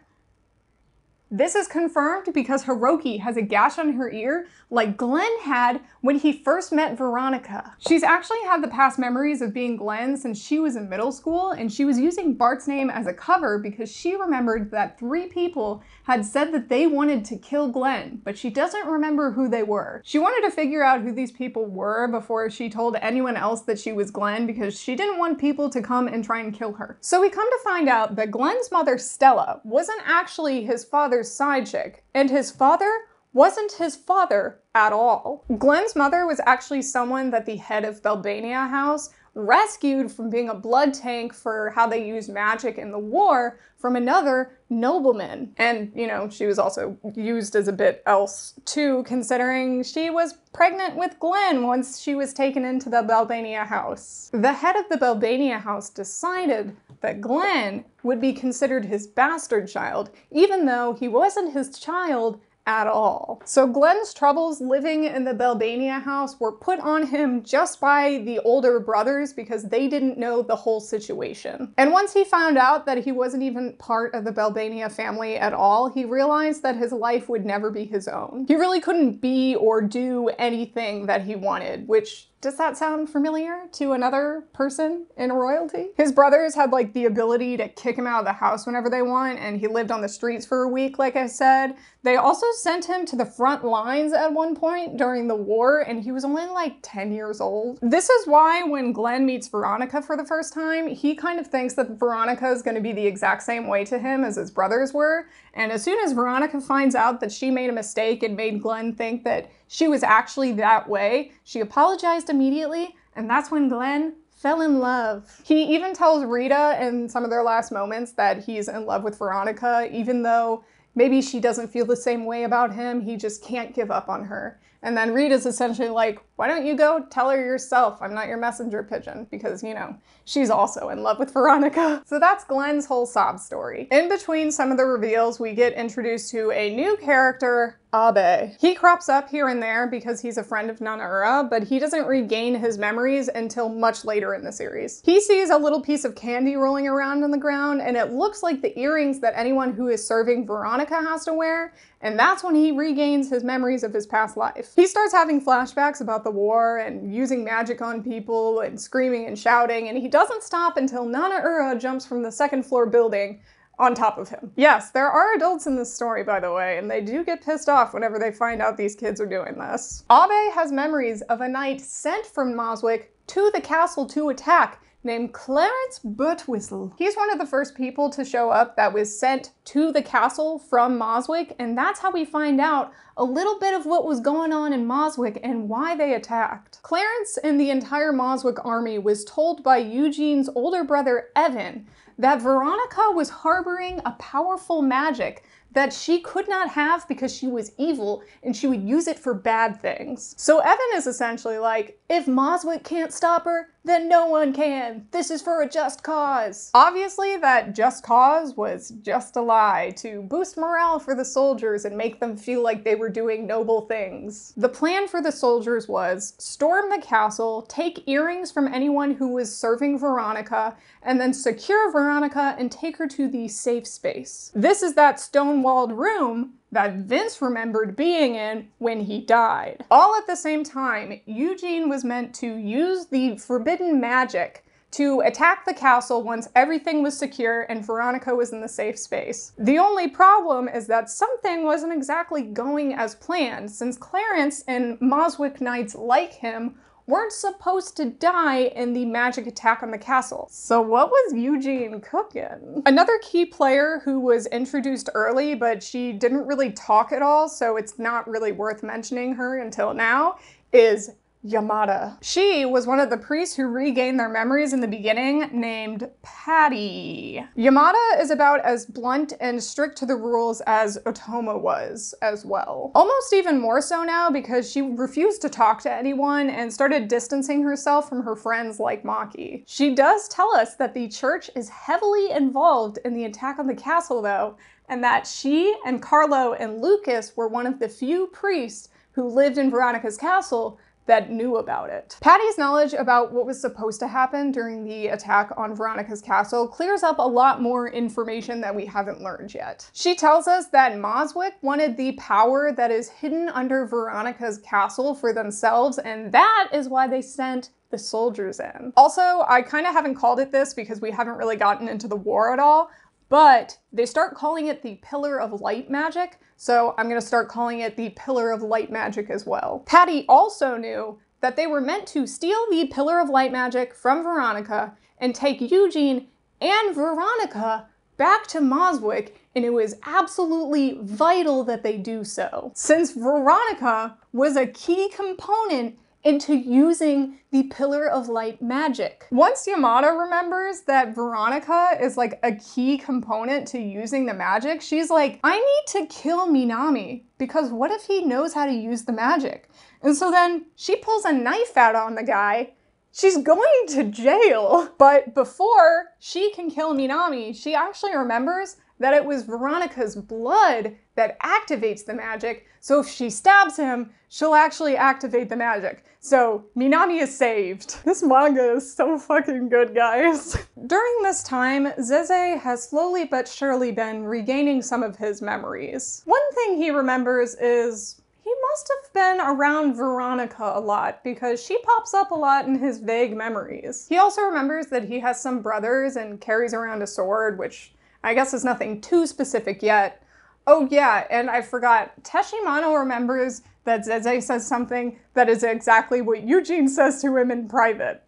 This is confirmed because Hiroki has a gash on her ear like Glen had when he first met Veronica. She's actually had the past memories of being Glen since she was in middle school, and she was using Bart's name as a cover because she remembered that 3 people had said that they wanted to kill Glen, but she doesn't remember who they were. She wanted to figure out who these people were before she told anyone else that she was Glen because she didn't want people to come and try and kill her. So we come to find out that Glen's mother, Stella, wasn't actually his father's side chick, and his father wasn't his father at all. Glen's mother was actually someone that the head of Belbania House rescued from being a blood tank for how they used magic in the war from another nobleman. And, you know, she was also used as a bit else too, considering she was pregnant with Glen once she was taken into the Belbania House. The head of the Belbania House decided that Glen would be considered his bastard child, even though he wasn't his child at all. So Glen's troubles living in the Belbania house were put on him just by the older brothers because they didn't know the whole situation. And once he found out that he wasn't even part of the Belbania family at all, he realized that his life would never be his own. He really couldn't be or do anything that he wanted, which Does that sound familiar to another person in royalty? His brothers had like the ability to kick him out of the house whenever they want, and he lived on the streets for a week, like I said. They also sent him to the front lines at one point during the war, and he was only like 10 years old. This is why when Glen meets Veronica for the first time, he kind of thinks that Veronica is going to be the exact same way to him as his brothers were. And as soon as Veronica finds out that she made a mistake and made Glen think that she was actually that way, she apologized immediately, and that's when Glen fell in love. He even tells Rida in some of their last moments that he's in love with Veronica, even though maybe she doesn't feel the same way about him, he just can't give up on her. And then Rita's essentially like, why don't you go tell her yourself? I'm not your messenger pigeon, because, you know, she's also in love with Veronica. So that's Glen's whole sob story. In between some of the reveals, we get introduced to a new character, Abe. He crops up here and there because he's a friend of Nanaura, but he doesn't regain his memories until much later in the series. He sees a little piece of candy rolling around on the ground, and it looks like the earrings that anyone who is serving Veronica has to wear, and that's when he regains his memories of his past life. He starts having flashbacks about the war and using magic on people and screaming and shouting, and he doesn't stop until Nanaura jumps from the second floor building on top of him. Yes, there are adults in this story, by the way, and they do get pissed off whenever they find out these kids are doing this. Abe has memories of a knight sent from Moswick to the castle to attack, named Clarence Birtwhistle. He's one of the first people to show up that was sent to the castle from Moswick, and that's how we find out a little bit of what was going on in Moswick and why they attacked. Clarence and the entire Moswick army was told by Eugene's older brother Evan that Veronica was harboring a powerful magic that she could not have because she was evil and she would use it for bad things. So Evan is essentially like, if Moswick can't stop her, then no one can. This is for a just cause. Obviously, that just cause was just a lie to boost morale for the soldiers and make them feel like they were doing noble things. The plan for the soldiers was storm the castle, take earrings from anyone who was serving Veronica, and then secure Veronica and take her to the safe space. This is that stone-walled room that Vince remembered being in when he died. All at the same time, Eugene was meant to use the forbidden magic to attack the castle once everything was secure and Veronica was in the safe space. The only problem is that something wasn't exactly going as planned, since Clarence and Moswick knights like him weren't supposed to die in the magic attack on the castle. So what was Eugene cooking? Another key player who was introduced early, but she didn't really talk at all, so it's not really worth mentioning her until now, is Yamada. She was one of the priests who regained their memories in the beginning, named Patty. Yamada is about as blunt and strict to the rules as Ootomo was as well. Almost even more so now, because she refused to talk to anyone and started distancing herself from her friends like Maki. She does tell us that the church is heavily involved in the attack on the castle though, and that she and Carlo and Lucas were one of the few priests who lived in Veronica's castle that knew about it. Patty's knowledge about what was supposed to happen during the attack on Veronica's castle clears up a lot more information that we haven't learned yet. She tells us that Moswick wanted the power that is hidden under Veronica's castle for themselves, and that is why they sent the soldiers in. Also, I kind of haven't called it this because we haven't really gotten into the war at all, but they start calling it the Pillar of Light magic, so I'm gonna start calling it the Pillar of Light magic as well. Patty also knew that they were meant to steal the Pillar of Light magic from Veronica and take Eugene and Veronica back to Moswick, and it was absolutely vital that they do so, since Veronica was a key component into using the Pillar of Light magic. Once Yamada remembers that Veronica is like a key component to using the magic, she's like, I need to kill Minami, because what if he knows how to use the magic? And so then she pulls a knife out on the guy. She's going to jail. But before she can kill Minami, she actually remembers that it was Veronica's blood that activates the magic, so if she stabs him, she'll actually activate the magic. So Minami is saved. This manga is so fucking good, guys. During this time, Zeze has slowly but surely been regaining some of his memories. One thing he remembers is he must have been around Veronica a lot because she pops up a lot in his vague memories. He also remembers that he has some brothers and carries around a sword, which I guess is nothing too specific yet. Oh yeah, and I forgot, Teshimano remembers that Zeze says something that is exactly what Eugene says to him in private.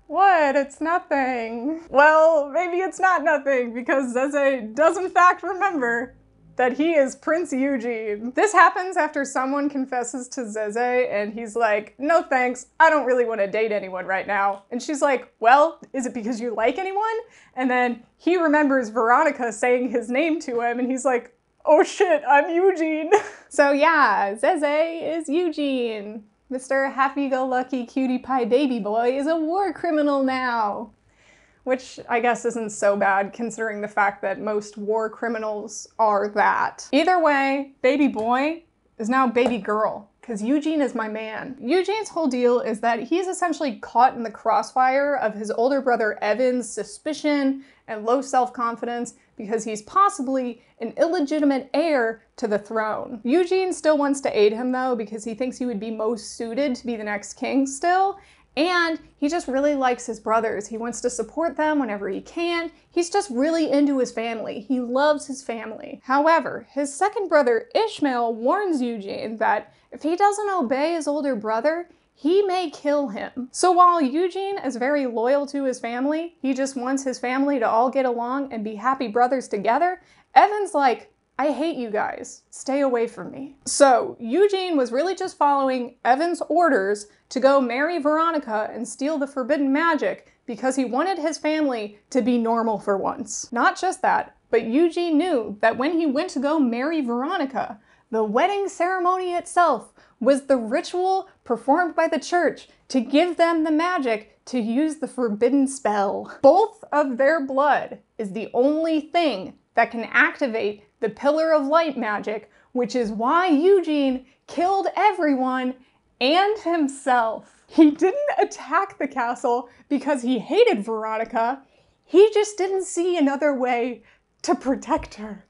What? It's nothing. Well, maybe it's not nothing because Zeze does in fact remember that he is Prince Eugene. This happens after someone confesses to Zeze and he's like, no thanks, I don't really want to date anyone right now. And she's like, well, is it because you like anyone? And then he remembers Veronica saying his name to him and he's like, oh shit, I'm Eugene. So yeah, Zeze is Eugene. Mr. Happy-go-lucky cutie pie baby boy is a war criminal now. Which I guess isn't so bad considering the fact that most war criminals are that. Either way, baby boy is now baby girl, because Eugene is my man. Eugene's whole deal is that he's essentially caught in the crossfire of his older brother Evan's suspicion and low self-confidence because he's possibly an illegitimate heir to the throne. Eugene still wants to aid him though because he thinks he would be most suited to be the next king still, and he just really likes his brothers. He wants to support them whenever he can. He's just really into his family. He loves his family. However, his second brother Ishmael warns Eugene that if he doesn't obey his older brother, he may kill him. So while Eugene is very loyal to his family, he just wants his family to all get along and be happy brothers together, Evan's like, I hate you guys. Stay away from me. So Eugene was really just following Evan's orders to go marry Veronica and steal the forbidden magic because he wanted his family to be normal for once. Not just that, but Eugene knew that when he went to go marry Veronica, the wedding ceremony itself was the ritual performed by the church to give them the magic to use the forbidden spell. Both of their blood is the only thing that can activate the Pillar of Light magic, which is why Eugene killed everyone and himself. He didn't attack the castle because he hated Veronica. He just didn't see another way to protect her.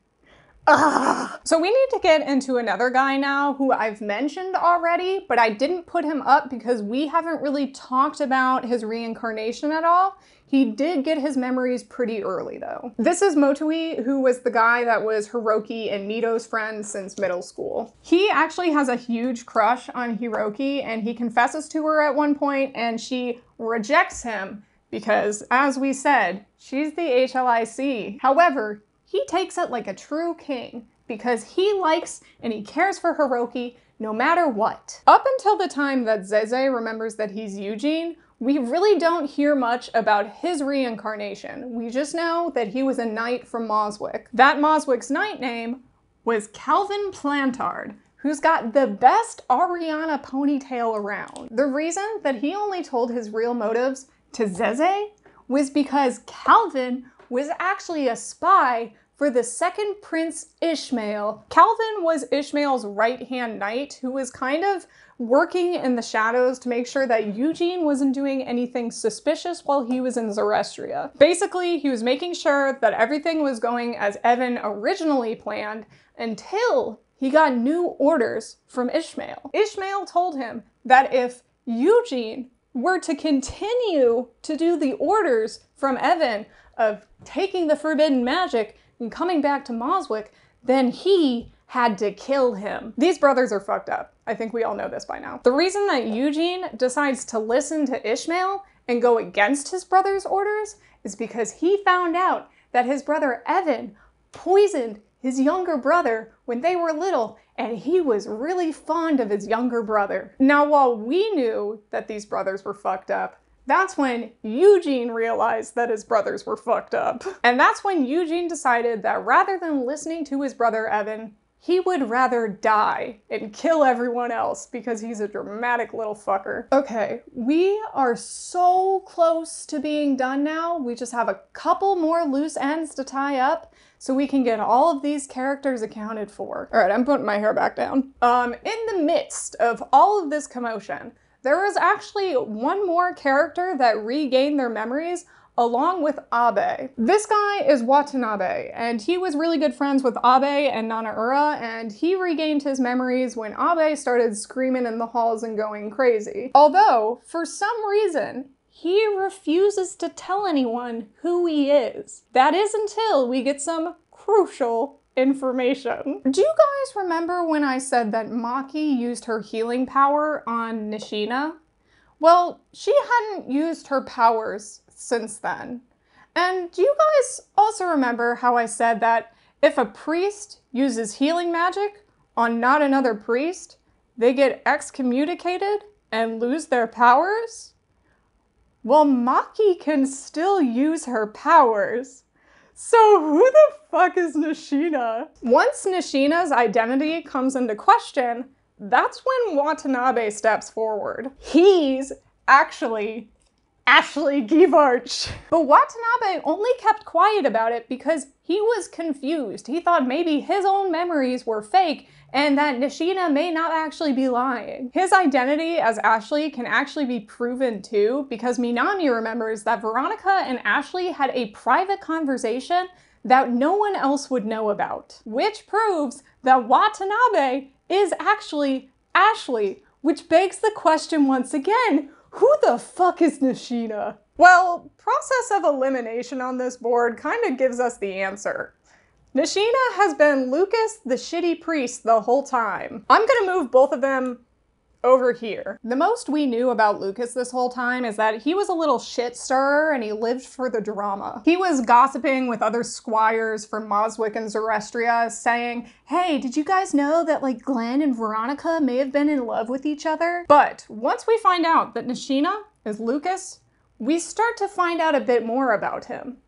Ugh. So we need to get into another guy now who I've mentioned already, but I didn't put him up because we haven't really talked about his reincarnation at all. He did get his memories pretty early though. This is Motoi, who was the guy that was Hiroki and Midou's friend since middle school. He actually has a huge crush on Hiroki and he confesses to her at one point and she rejects him because, as we said, she's the HLIC. However, he takes it like a true king because he likes and he cares for Hiroki no matter what. Up until the time that Zeze remembers that he's Eugene, we really don't hear much about his reincarnation. We just know that he was a knight from Moswick. That Moswick's knight name was Calvin Plantard, who's got the best Ariana ponytail around. The reason that he only told his real motives to Zeze was because Calvin was actually a spy for the second prince Ishmael. Calvin was Ishmael's right-hand knight who was kind of working in the shadows to make sure that Eugene wasn't doing anything suspicious while he was in Zerestria. Basically, he was making sure that everything was going as Evan originally planned until he got new orders from Ishmael. Ishmael told him that if Eugene were to continue to do the orders from Evan of taking the forbidden magic and coming back to Moswick, then he had to kill him. These brothers are fucked up. I think we all know this by now. The reason that Eugene decides to listen to Ishmael and go against his brother's orders is because he found out that his brother Evan poisoned his younger brother when they were little, and he was really fond of his younger brother. Now, while we knew that these brothers were fucked up, that's when Eugene realized that his brothers were fucked up. And that's when Eugene decided that rather than listening to his brother Evan, he would rather die and kill everyone else because he's a dramatic little fucker. Okay, we are so close to being done now. We just have a couple more loose ends to tie up so we can get all of these characters accounted for. All right, I'm putting my hair back down. In the midst of all of this commotion, there was actually one more character that regained their memories along with Abe. This guy is Watanabe, and he was really good friends with Abe and Nanaura, and he regained his memories when Abe started screaming in the halls and going crazy. Although, for some reason, he refuses to tell anyone who he is. That is until we get some crucial information. Do you guys remember when I said that Maki used her healing power on Nishina? Well, she hadn't used her powers since then. And do you guys also remember how I said that if a priest uses healing magic on not another priest, they get excommunicated and lose their powers? Well, Maki can still use her powers. So who the fuck is Nishina? Once Nishina's identity comes into question, that's when Watanabe steps forward. He's actually Ashley Givarch. But Watanabe only kept quiet about it because he was confused. He thought maybe his own memories were fake and that Nishina may not actually be lying. His identity as Ashley can actually be proven too because Minami remembers that Veronica and Ashley had a private conversation that no one else would know about, which proves that Watanabe is actually Ashley, which begs the question once again, who the fuck is Nishina? Well, process of elimination on this board kind of gives us the answer. Nishina has been Lucas the shitty priest the whole time. I'm gonna move both of them over here. The most we knew about Lucas this whole time is that he was a little shit stirrer and he lived for the drama. He was gossiping with other squires from Moswick and Zerestria saying, hey, did you guys know that like Glen and Veronica may have been in love with each other? But once we find out that Nishina is Lucas, we start to find out a bit more about him.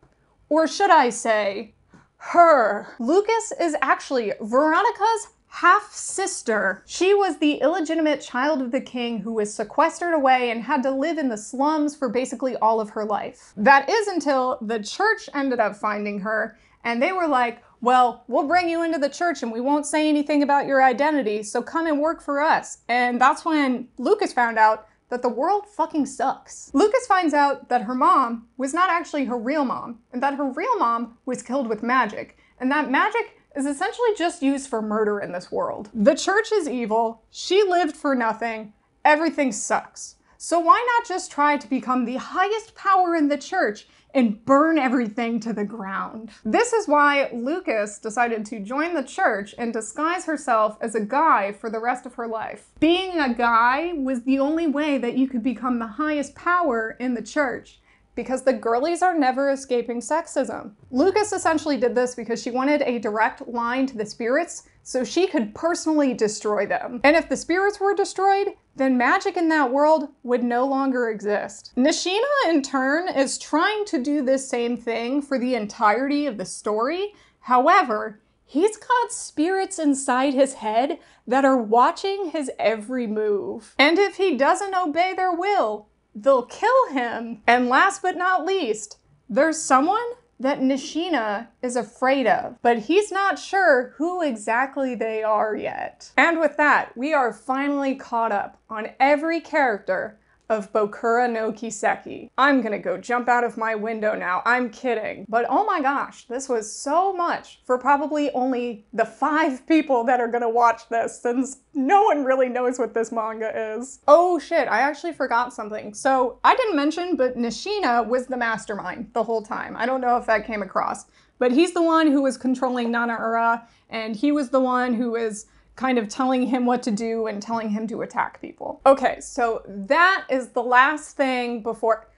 Or should I say, her. Lucas is actually Veronica's half-sister. She was the illegitimate child of the king who was sequestered away and had to live in the slums for basically all of her life. That is until the church ended up finding her, and they were like, well, we'll bring you into the church and we won't say anything about your identity, so come and work for us. And that's when Lucas found out that the world fucking sucks. Lucas finds out that her mom was not actually her real mom, and that her real mom was killed with magic, and that magic is essentially just used for murder in this world. The church is evil, she lived for nothing, everything sucks. So why not just try to become the highest power in the church and burn everything to the ground? This is why Lucas decided to join the church and disguise herself as a guy for the rest of her life. Being a guy was the only way that you could become the highest power in the church, because the girlies are never escaping sexism. Lucas essentially did this because she wanted a direct line to the spirits so she could personally destroy them. And if the spirits were destroyed, then magic in that world would no longer exist. Nishina, in turn, is trying to do this same thing for the entirety of the story. However, he's got spirits inside his head that are watching his every move. And if he doesn't obey their will, they'll kill him. And last but not least, there's someone that Nishina is afraid of, but he's not sure who exactly they are yet. And with that, we are finally caught up on every character of Bokura no Kiseki. I'm gonna go jump out of my window now, I'm kidding. But oh my gosh, this was so much for probably only the 5 people that are gonna watch this, since no one really knows what this manga is. Oh shit, I actually forgot something. So I didn't mention, but Nishina was the mastermind the whole time. I don't know if that came across, but he's the one who was controlling Nanaura, and he was the one who was kind of telling him what to do and telling him to attack people. Okay, so that is the last thing before...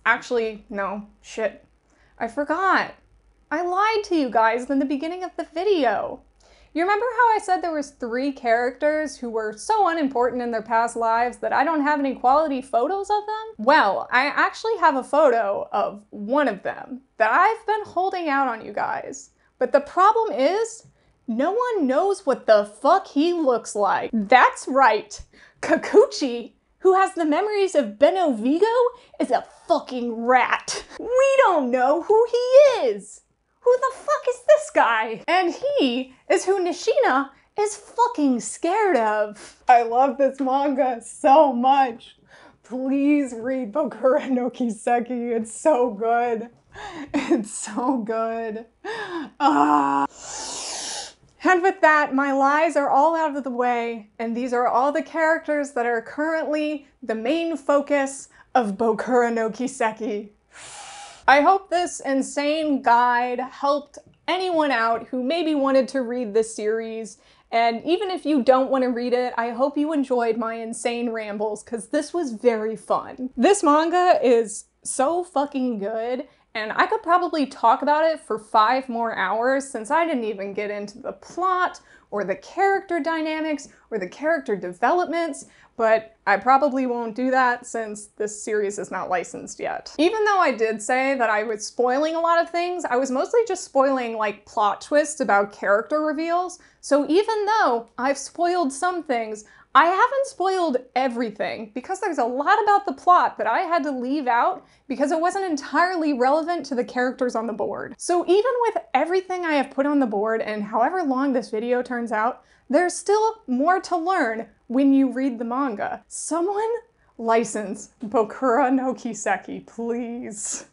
Actually, no, shit. I forgot. I lied to you guys in the beginning of the video. You remember how I said there was 3 characters who were so unimportant in their past lives that I don't have any quality photos of them? Well, I actually have a photo of one of them that I've been holding out on you guys. But the problem is, no one knows what the fuck he looks like. That's right, Kikuchi, who has the memories of Benno Vigo, is a fucking rat. We don't know who he is. Who the fuck is this guy? And he is who Nishina is fucking scared of. I love this manga so much. Please read Bokura no Kiseki. It's so good. It's so good. Ah. And with that, my lies are all out of the way, and these are all the characters that are currently the main focus of Bokura no Kiseki. I hope this insane guide helped anyone out who maybe wanted to read this series, and even if you don't want to read it, I hope you enjoyed my insane rambles, because this was very fun. This manga is so fucking good, and I could probably talk about it for 5 more hours since I didn't even get into the plot or the character dynamics or the character developments, but I probably won't do that since this series is not licensed yet. Even though I did say that I was spoiling a lot of things, I was mostly just spoiling like plot twists about character reveals, so even though I've spoiled some things, I haven't spoiled everything because there's a lot about the plot that I had to leave out because it wasn't entirely relevant to the characters on the board. So even with everything I have put on the board and however long this video turns out, there's still more to learn when you read the manga. Someone license Bokura no Kiseki, please.